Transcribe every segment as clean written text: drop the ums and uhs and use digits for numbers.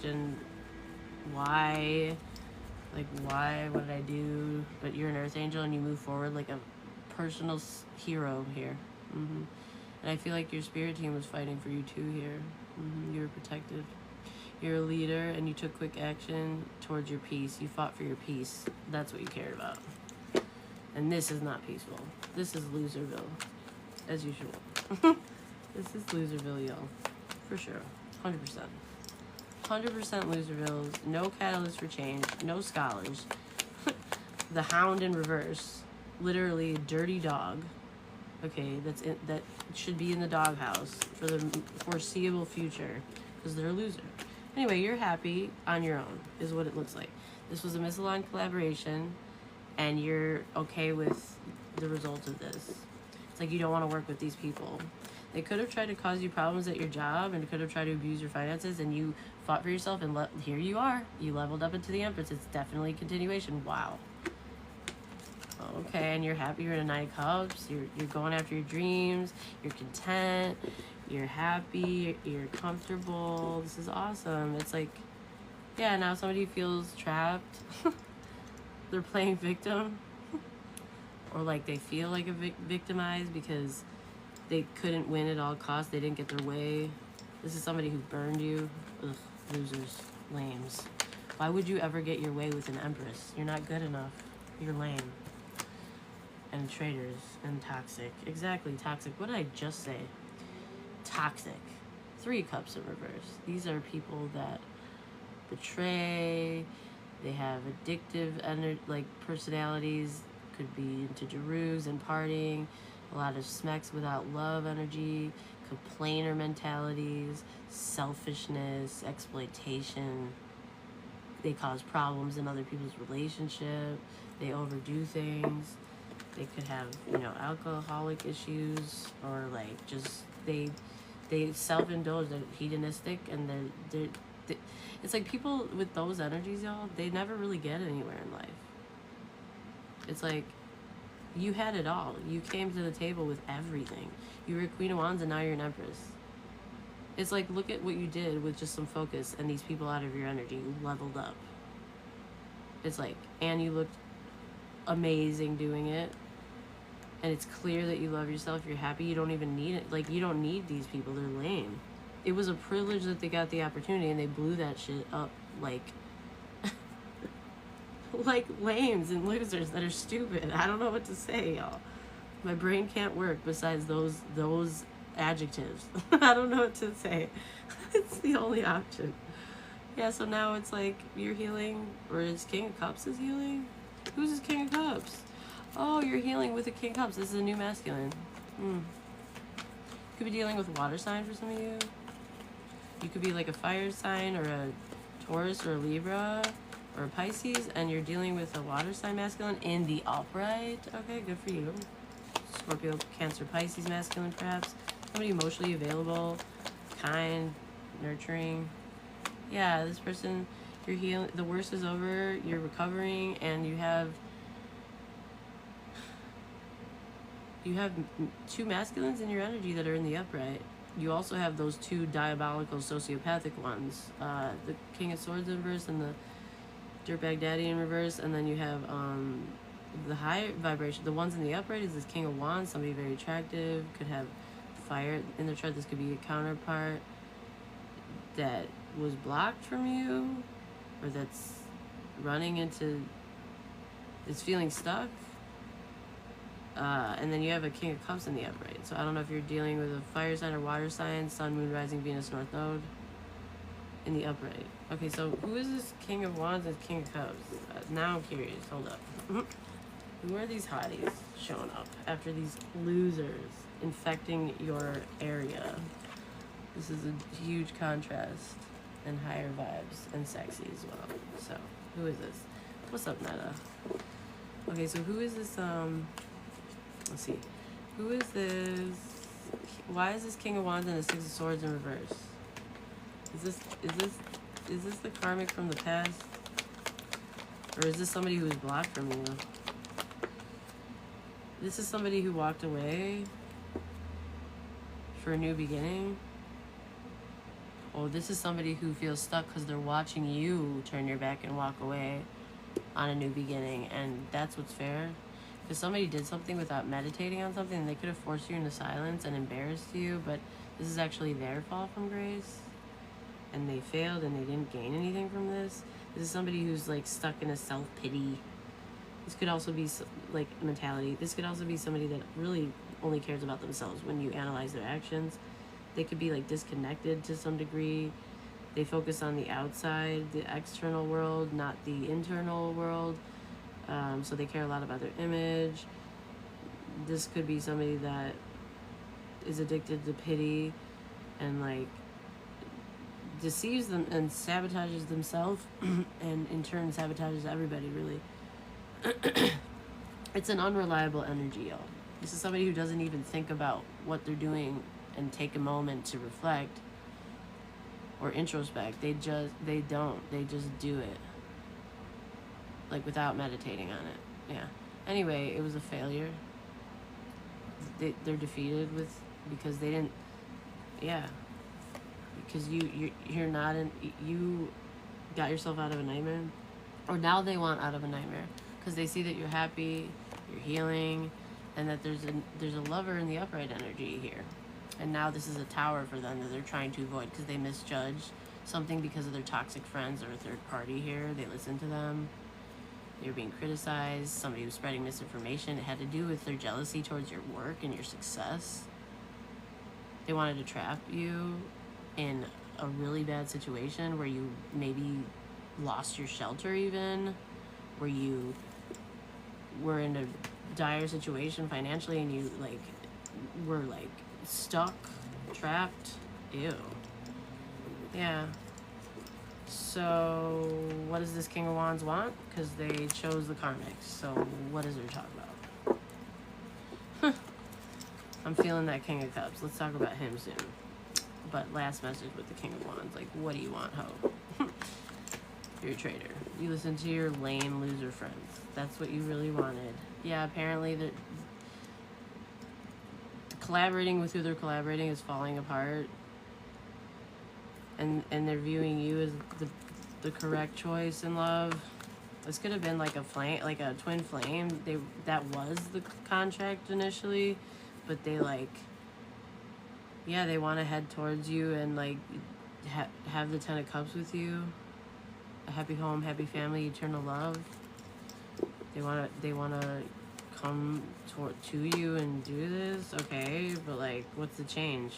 question why, like, why, what did I do? But you're an earth angel and you move forward like a personal hero here. And I feel like your spirit team was fighting for you too here. You were protected. You're a leader and you took quick action towards your peace. You fought for your peace. That's what you cared about. And this is not peaceful. This is Loserville, as usual. This is Loserville, y'all. For sure. 100%. 100% Loserville. No catalyst for change. No scholars. The Hound in reverse. Literally a dirty dog. Okay, that should be in the doghouse for the foreseeable future. Because they're a loser. Anyway, you're happy on your own, is what it looks like. This was a misaligned collaboration, and you're okay with the result of this. It's like you don't want to work with these people. They could have tried to cause you problems at your job and could have tried to abuse your finances, and you fought for yourself, and here you are. You leveled up into the Empress. It's definitely a continuation. Wow. Okay, and you're happy. You're in a Knight of Cups. You're going after your dreams. You're content. You're happy. You're comfortable. This is awesome. It's like, yeah, now somebody feels trapped. They're playing victim. Or like they feel like a victimized because they couldn't win at all costs. They didn't get their way. This is somebody who burned you. Ugh, losers. Lames. Why would you ever get your way with an Empress? You're not good enough. You're lame. And traitors and toxic. Exactly, toxic. What did I just say? Toxic. 3 cups in reverse. These are people that betray. They have addictive personalities. Could be into Jerus and partying. A lot of smecks without love energy. Complainer mentalities. Selfishness. Exploitation. They cause problems in other people's relationship. They overdo things. They could have, alcoholic issues, or like just they self-indulge. They're hedonistic, and they're it's like people with those energies, y'all. They never really get anywhere in life. It's like you had it all. You came to the table with everything. You were a Queen of Wands, and now you're an Empress. It's like, look at what you did with just some focus and these people out of your energy. You leveled up. It's like, and you looked amazing doing it, and it's clear that you love yourself. You're happy. You don't even need it. Like, you don't need these people. They're lame. It was a privilege that they got the opportunity, and they blew that shit up like like lames and losers that are stupid. I don't know what to say, y'all. My brain can't work besides those adjectives. I don't know what to say. It's the only option. Yeah, so now it's like you're healing, or is King of Cups is healing? Who's this King of Cups? Oh, you're healing with the King of Cups. This is a new masculine. Could be dealing with a water sign for some of you. You could be like a fire sign, or a Taurus, or a Libra, or a Pisces, and you're dealing with a water sign masculine in the upright. Okay, good for you. Scorpio, Cancer, Pisces masculine, perhaps. Somebody emotionally available, kind, nurturing. Yeah, this person, you're healing. The worst is over. You're recovering, and you have 2 masculines in your energy that are in the upright. You also have those 2 diabolical sociopathic ones, the King of Swords in reverse and the Dirtbag Daddy in reverse, and then you have the high vibration. The ones in the upright is this King of Wands, somebody very attractive, could have fire in their chart. This could be a counterpart that was blocked from you, or that's running into, is feeling stuck. And then you have a King of Cups in the upright. So I don't know if you're dealing with a fire sign or water sign, Sun, Moon, Rising, Venus, North Node in the upright. Okay, so who is this King of Wands and King of Cups? Now I'm curious. Hold up. Who are these hotties showing up after these losers infecting your area? This is a huge contrast and higher vibes and sexy as well. So who is this? What's up, Netta? Okay, so who is this? Let's see. Who is this? Why is this King of Wands and the 6 of Swords in reverse? Is this the karmic from the past? Or is this somebody who was blocked from you? This is somebody who walked away for a new beginning. Oh, this is somebody who feels stuck because they're watching you turn your back and walk away on a new beginning, and that's what's fair. If somebody did something without meditating on something, they could have forced you into silence and embarrassed you, but this is actually their fall from grace, and they failed and they didn't gain anything from this. This is somebody who's like stuck in a self-pity. This could also be like mentality. This could also be somebody that really only cares about themselves when you analyze their actions. They could be like disconnected to some degree. They focus on the outside, the external world, not the internal world. So they care a lot about their image. This could be somebody that is addicted to pity and like deceives them and sabotages themselves and in turn sabotages everybody, really. It's an unreliable energy, y'all. This is somebody who doesn't even think about what they're doing and take a moment to reflect or introspect. They just do it, like without meditating on it. Yeah. Anyway, it was a failure. They're defeated because they didn't. Yeah. Because you're not in. You got yourself out of a nightmare, or now they want out of a nightmare because they see that you're happy, you're healing, and that there's a lover in the upright energy here. And now this is a tower for them that they're trying to avoid because they misjudged something because of their toxic friends or a third party here. They listened to them. They were being criticized. Somebody was spreading misinformation. It had to do with their jealousy towards your work and your success. They wanted to trap you in a really bad situation where you maybe lost your shelter even, where you were in a dire situation financially and you like were like stuck, trapped. Ew. Yeah. So what does this King of Wands want? Because they chose the karmics. So what is there to talk about? I'm feeling that King of Cups. Let's talk about him soon. But last message with the King of Wands. Like, what do you want, ho? You're a traitor. You listen to your lame loser friends. That's what you really wanted. Yeah, apparently the collaborating with who they're collaborating is falling apart. And they're viewing you as the correct choice in love. This could have been like a flame, like a twin flame. That was the contract initially, but they like, yeah, they want to head towards you and like have the Ten of Cups with you. A happy home, happy family, eternal love. They want to come to you and do this. Okay, but like, what's the change?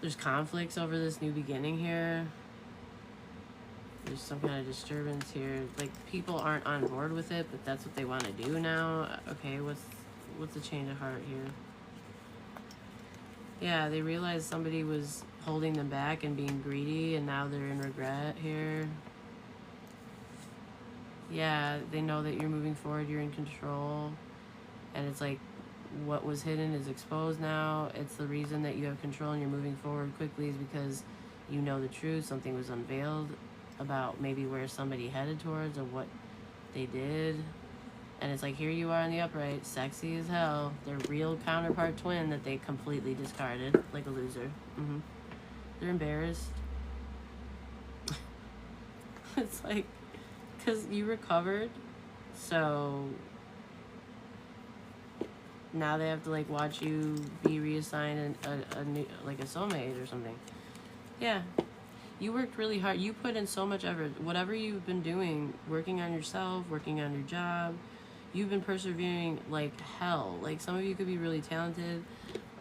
There's conflicts over this new beginning here. There's some kind of disturbance here. Like, people aren't on board with it, but that's what they want to do now. Okay, what's the change of heart here? Yeah, they realized somebody was holding them back and being greedy, and now they're in regret here. Yeah, they know that you're moving forward, you're in control, and it's like, what was hidden is exposed now. It's the reason that you have control and you're moving forward quickly is because you know the truth. Something was unveiled about maybe where somebody headed towards or what they did. And it's like, here you are in the upright, sexy as hell. Their real counterpart twin that they completely discarded, like a loser. They're embarrassed. It's like, because you recovered, so now they have to like watch you be reassigned a new, like a soulmate or something. Yeah, you worked really hard. You put in so much effort. Whatever you've been doing, working on yourself, working on your job, you've been persevering like hell. Like, some of you could be really talented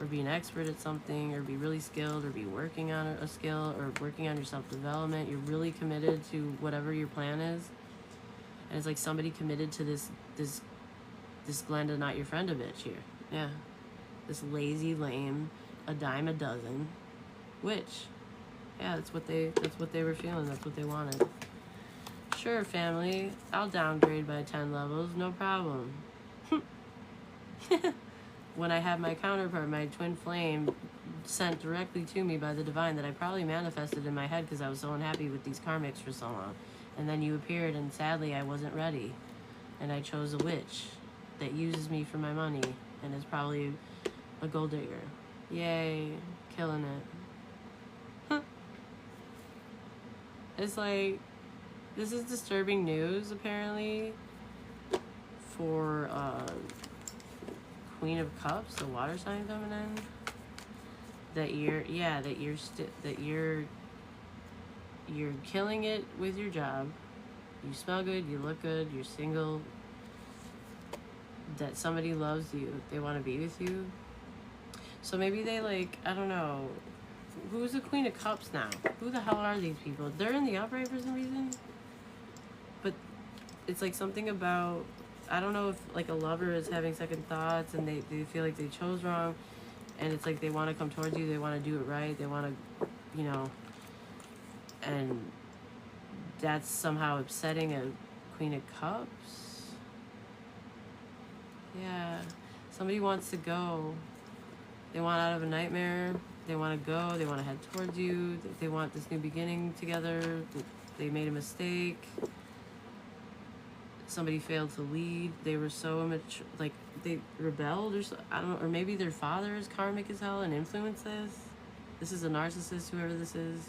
or be an expert at something or be really skilled or be working on a skill or working on your self-development. You're really committed to whatever your plan is. And it's like somebody committed to this Glenda not your friend a bitch here. Yeah. This lazy, lame, a dime a dozen witch. Yeah, that's what they were feeling. That's what they wanted. Sure, family. I'll downgrade by 10 levels. No problem. When I have my counterpart, my twin flame, sent directly to me by the divine that I probably manifested in my head because I was so unhappy with these karmics for so long. And then you appeared, and sadly, I wasn't ready. And I chose a witch that uses me for my money and is probably a gold digger. Yay, killing it. It's like, this is disturbing news, apparently, for Queen of Cups, the water sign feminine. That you're killing it with your job. You smell good, you look good, you're single. That somebody loves you, they want to be with you. So maybe they like, I don't know, who's the Queen of Cups now? Who the hell are these people? They're in the upright for some reason. But it's like something about, I don't know if like a lover is having second thoughts and they feel like they chose wrong. And it's like they want to come towards you, they want to do it right, they want to, you know, and that's somehow upsetting a Queen of Cups. Yeah, somebody wants to go. They want out of a nightmare. They want to go. They want to head towards you. They want this new beginning together. They made a mistake. Somebody failed to lead. They were so immature, like they rebelled or so, I don't know, or maybe their father is karmic as hell and influenced this. This is a narcissist, whoever this is.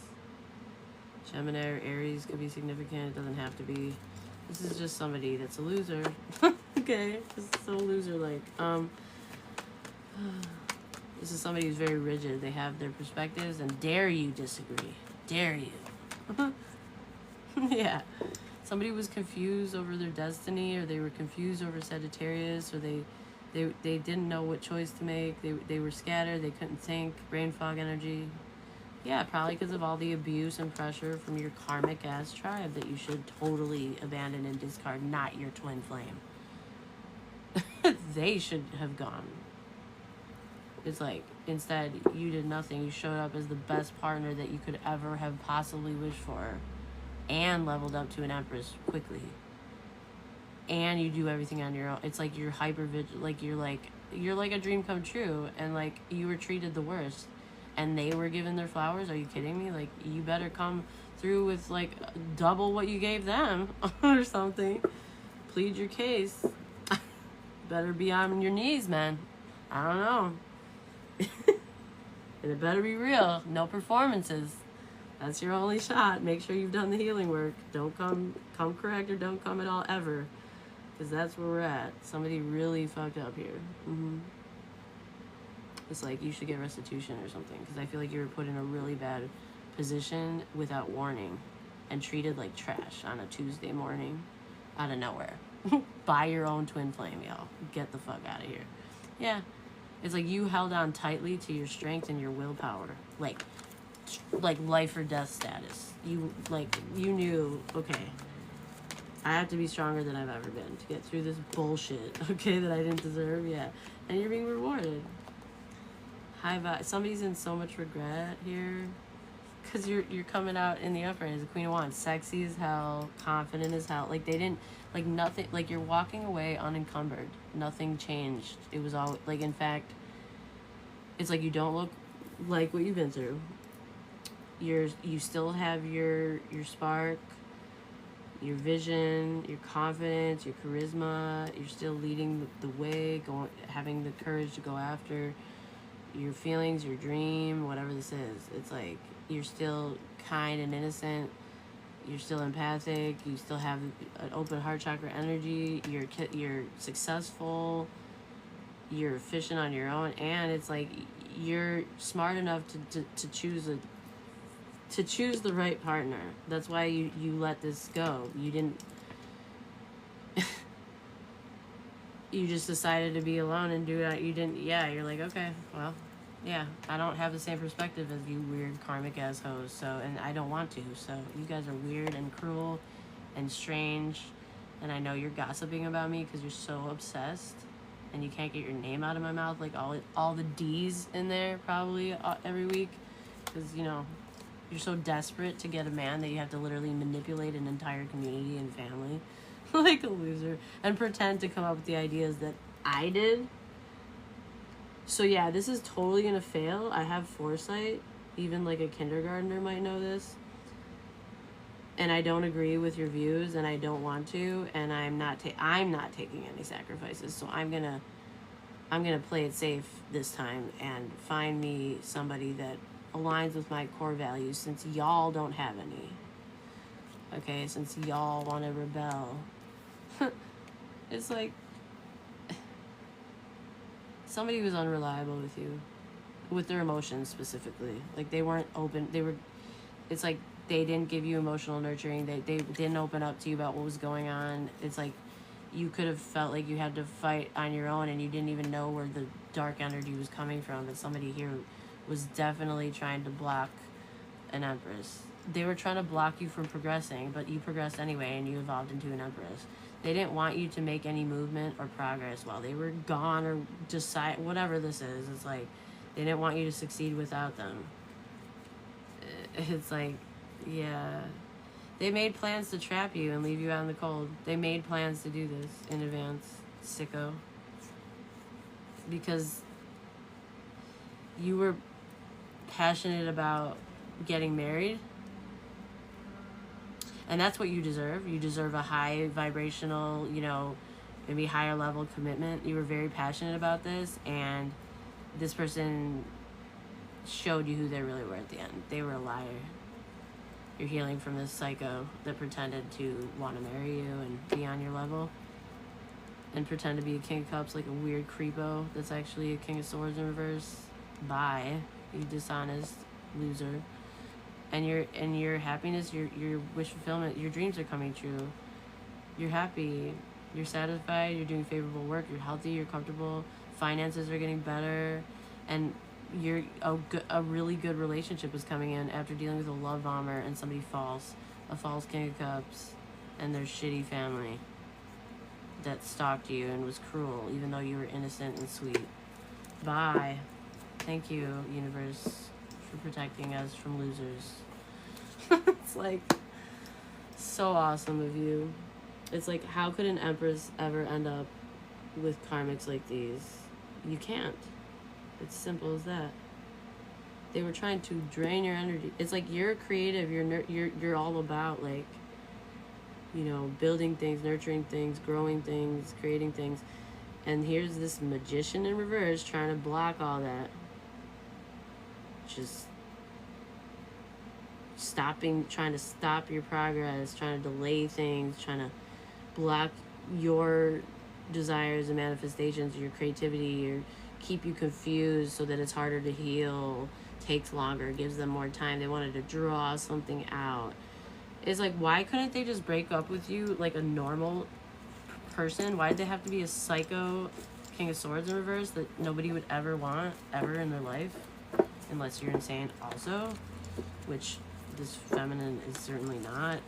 Gemini or Aries could be significant. It doesn't have to be. This is just somebody that's a loser. Okay, just so loser-like. This is somebody who's very rigid. They have their perspectives and dare you disagree. Dare you. Yeah. Somebody was confused over their destiny, or they were confused over Sagittarius, or they didn't know what choice to make. They were scattered. They couldn't think. Brain fog energy. Yeah, probably because of all the abuse and pressure from your karmic ass tribe that you should totally abandon and discard, not your twin flame. They should have gone. It's like, instead, you did nothing. You showed up as the best partner that you could ever have possibly wished for, and leveled up to an empress quickly. And you do everything on your own. It's like you're hyper vigilant. Like you're like a dream come true, and like you were treated the worst, and they were given their flowers. Are you kidding me? Like, you better come through with like double what you gave them or something. Plead your case. Better be on your knees, man. I don't know. And it better be real. No performances. That's your only shot. Make sure you've done the healing work. Don't come correct, or don't come at all ever, because that's where we're at. Somebody really fucked up here. It's like you should get restitution or something, because I feel like you were put in a really bad position without warning and treated like trash on a Tuesday morning out of nowhere. By your own twin flame, y'all. Get the fuck out of here. Yeah. It's like you held on tightly to your strength and your willpower. Like life or death status. You knew, okay, I have to be stronger than I've ever been to get through this bullshit, okay, that I didn't deserve. Yeah. And you're being rewarded. High vibe. Somebody's in so much regret here, because you're coming out in the upright as the Queen of Wands, sexy as hell, confident as hell. Like, they didn't, like, nothing, like, you're walking away unencumbered. Nothing changed. It was all, like, in fact, it's like you don't look like what you've been through. You still have your spark, your vision, your confidence, your charisma. You're still leading the way, having the courage to go after your feelings, your dream, whatever this is. It's like you're still kind and innocent. You're still empathic. You still have an open heart chakra energy. You're successful. You're efficient on your own, and it's like you're smart enough to choose the right partner. That's why you let this go. You didn't. You just decided to be alone and do it. You didn't. Yeah, you're like, okay, well, yeah, I don't have the same perspective as you weird karmic ass hoes. So, and I don't want to. So you guys are weird and cruel and strange, and I know you're gossiping about me because you're so obsessed, and you can't get your name out of my mouth, like all the D's in there probably every week, because you're so desperate to get a man that you have to literally manipulate an entire community and family. Like a loser, and pretend to come up with the ideas that I did. So yeah, this is totally gonna fail. I have foresight. Even like a kindergartner might know this. And I don't agree with your views, and I don't want to, and I'm not taking any sacrifices. So I'm gonna play it safe this time and find me somebody that aligns with my core values, since y'all don't have any. Okay, since y'all want to rebel. It's like somebody was unreliable with you, with their emotions specifically. Like they weren't open. It's like they didn't give you emotional nurturing. They didn't open up to you about what was going on. It's like you could have felt like you had to fight on your own and you didn't even know where the dark energy was coming from. But somebody here was definitely trying to block an Empress. They were trying to block you from progressing, but you progressed anyway and you evolved into an Empress. They didn't want you to make any movement or progress while they were gone or decide whatever this is. It's like they didn't want you to succeed without them. It's like, yeah. They made plans to trap you and leave you out in the cold. They made plans to do this in advance, sicko. Because you were passionate about getting married. And that's what you deserve. You deserve a high vibrational, you know, maybe higher level commitment. You were very passionate about this, and this person showed you who they really were at the end. They were a liar. You're healing from this psycho that pretended to want to marry you and be on your level and pretend to be a King of Cups like a weird creepo that's actually a King of Swords in reverse. Bye, you dishonest loser. And your happiness, your wish fulfillment, your dreams are coming true. You're happy, you're satisfied, you're doing favorable work, you're healthy, you're comfortable, finances are getting better, and a really good relationship is coming in after dealing with a love bomber and somebody false, a false King of Cups, and their shitty family that stalked you and was cruel, even though you were innocent and sweet. Bye. Thank you, universe, for protecting us from losers. It's like so awesome of you. It's like, how could an Empress ever end up with karmics like these? You can't. It's simple as that. They were trying to drain your energy. It's like you're creative. You're all about, like, you know, building things, nurturing things, growing things, creating things. And here's this magician in reverse trying to block all that. Just trying to stop your progress, trying to delay things, trying to block your desires and manifestations, your creativity, or keep you confused so that it's harder to heal, takes longer, gives them more time. They wanted to draw something out. It's like, why couldn't they just break up with you like a normal person? Why did they have to be a psycho King of Swords in reverse that nobody would ever want ever in their life? Unless you're insane also, which this feminine is certainly not.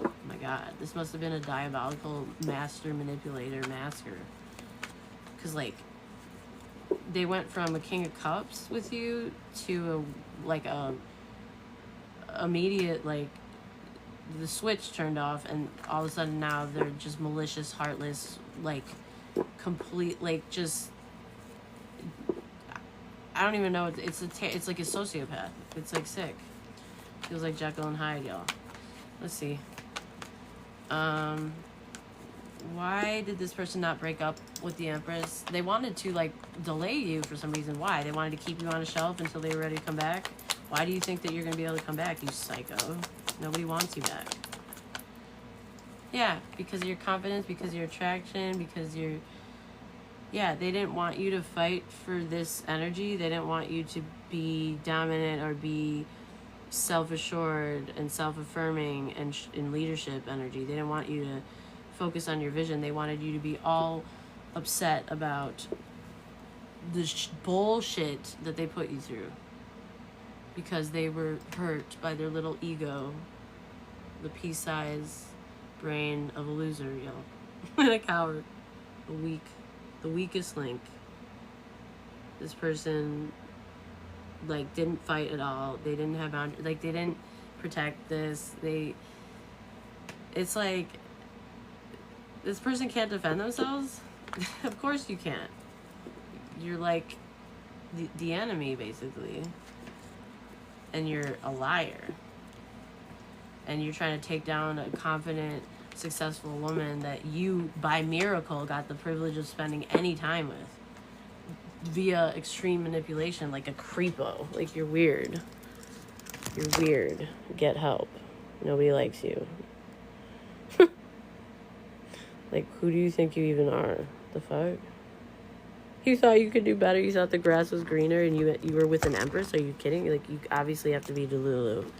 Oh my god, this must have been a diabolical master manipulator masker. Because, like, they went from a King of Cups with you to a immediate, like, the switch turned off, and all of a sudden now they're just malicious, heartless, like, complete, like, just, I don't even know, it's like a sociopath. It's like sick. Feels like Jekyll and Hyde, y'all. Let's see. Why did this person not break up with the Empress? They wanted to, like, delay you for some reason. Why? They wanted to keep you on a shelf until they were ready to come back? Why do you think that you're going to be able to come back, you psycho? Nobody wants you back. Yeah, because of your confidence, because of your attraction, because you're... Yeah, they didn't want you to fight for this energy. They didn't want you to be dominant or be self-assured and self-affirming and in leadership energy. They didn't want you to focus on your vision. They wanted you to be all upset about the bullshit that they put you through because they were hurt by their little ego, the pea-sized brain of a loser, yo, and a coward, the weakest link. This person, like, didn't fight at all. They didn't have boundaries. Like, they didn't protect this. It's like, this person can't defend themselves? Of course you can't. You're like the enemy, basically. And you're a liar. And you're trying to take down a confident, successful woman that you, by miracle, got the privilege of spending any time with via extreme manipulation, like a creepo. Like, you're weird. You're weird. Get help. Nobody likes you. Like, who do you think you even are? The fuck? You thought you could do better? You thought the grass was greener and you were with an empress? Are you kidding? Like, you obviously have to be Delulu.